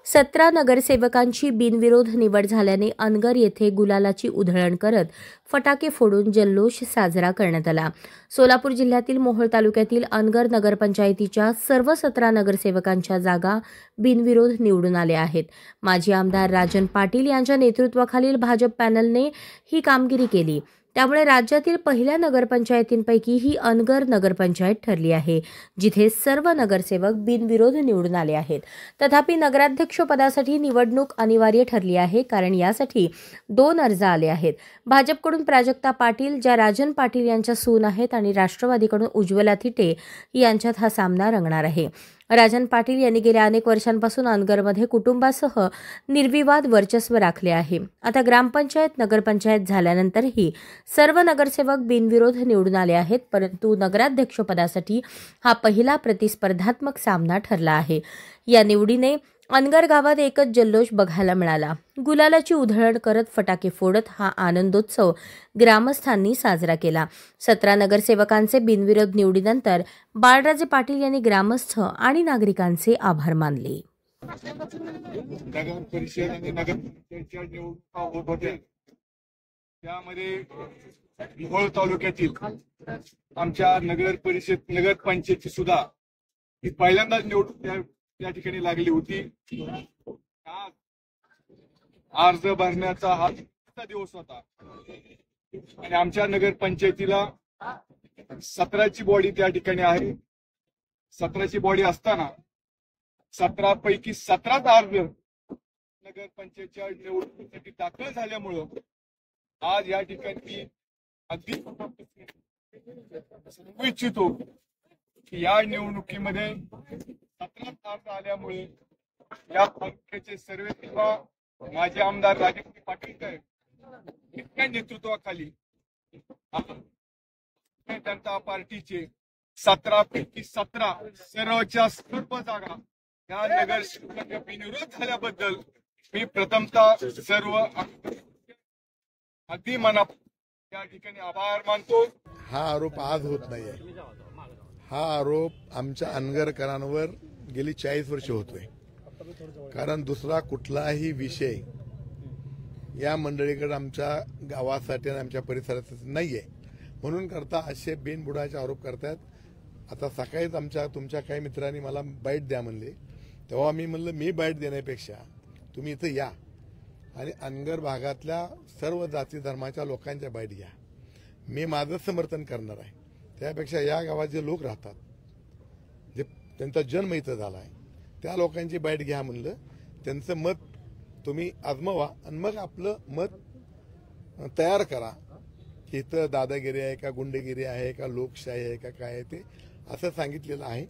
17 नगरसेवकांची बिनविरोध निवड झाल्याने अनगर येथे गुलालाची उधळण करत फटाके फोडून जल्लोष साजरा करण्यात आला। सोलापूर जिल्ह्यातील मोहोळ तालुक्यातील अनगर नगरपंचायतीच्या सर्व 17 नगरसेवकांच्या जागा बिनविरोध निवडून आल्या आहेत। माजी आमदार राजन पाटील यांच्या नेतृत्वाखालील भाजप पॅनलने ही कामगिरी केली। त्यामुळे राज्यातील पहिल्या नगरपंचायतींपैकी ही अनगर नगरपंचायत ठरली आहे, जिथे सर्व नगरसेवक बिनविरोध निवडून आले आहेत। तथापि नगराध्यक्ष पदासाठी निवडणूक अनिवार्य ठरली आहे, कारण यासाठी 2 अर्ज आले आहेत। भाजपकडून प्राजक्ता पाटील, ज्या राजन पाटील यांच्या सून आहेत, आणि राष्ट्रवादीकडून उज्ज्वला थिटे यांच्यात हा सामना रंगणार आहे। राजन पाटील यांनी गेल्या अनेक वर्षांपासून अनगरमध्ये कुटुंबासह निर्विवाद वर्चस्व राखले आहे। आता ग्रामपंचायत नगरपंचायत झाल्यानंतरही सर्व नगरसेवक बिनविरोध निवडून आले आहेत, परंतु नगराध्यक्षपदासाठी हा पहिला प्रतिस्पर्धात्मक सामना ठरला आहे। या निवडीने अनगर गावात एकच जल्लोष बघायला मिळाला। गुलालाची उधळण करत फटाके फोडत हा आनंदोत्सव ग्रामस्थांनी साजरा केला। 17 नगरसेवकांचे बिनविरोध निवडीनंतर बाळराजे पाटील यांनी ग्रामस्थ आणि नागरिकांचे आभार मानले। नगर परिषद आणि नगरपंचायतच्या निवडणुका होत होत्या, त्यामध्ये मोहोळ तालुक्यातील आमच्या नगर परिषद नगरपंचायतची सुद्धा ही पहिल्यांदाच निवडणूक त्या ठिकाणी लागली होती। अर्ज भरण्याचा हा दिवस होता आणि आमच्या नगरपंचायतीला 17ची बॉडी त्या ठिकाणी आहे। 17ची बॉडी असताना 17 पैकी 17 अर्ज नगरपंचायतच्या निवडणुकीसाठी दाखल झाल्यामुळं आज या ठिकाणी अगदी सांगू इच्छितो की या निवडणुकीमध्ये 17 अर्ज आल्यामुळे या तालुक्याचे सर्वे किंवा माजी आमदार राजन पाटील साहेब यांच्या नेतृत्वाखाली भारतीय जनता पार्टीचे 17 पैकी 17 सर्वच्या सर्व जागा या नगरसेवकांच्या बिनविरोध झाल्याबद्दल मी प्रथमतः सर्व अगदी मनापासून या ठिकाणी आभार मानतो। हा आरोप आज होत नाहीये, हा आरोप आमच्या अनगरकरांवर गेली 40 वर्ष होतोय। कारण दुसरा कुठलाही विषय या मंडळीकडे आमच्या गावासाठी आणि आमच्या परिसरासाठी नाहीये, म्हणून करता असे बिनबुडाचे आरोप करतात। आता सकाळीच तुमच्या काही मित्रांनी मला बाईट द्या म्हणले, तेव्हा मी म्हणलं मी बाईट देण्यापेक्षा तुम्ही इथं या आणि अनगर भागातल्या सर्व जाती धर्माच्या लोकांच्या बाईट घ्या। मी माझं समर्थन करणार आहे, त्यापेक्षा या गावात जे लोक राहतात, जे त्यांचा जन्म इथं झाला आहे, त्या लोकांची बाईट घ्या म्हणलं। त्यांचं मत तुम्ही आजमावा आणि मग आपलं मत तयार करा की इथं दादागिरी आहे का, गुंडगिरी आहे का, लोकशाही आहे का, काय आहे ते असं सांगितलेलं आहे।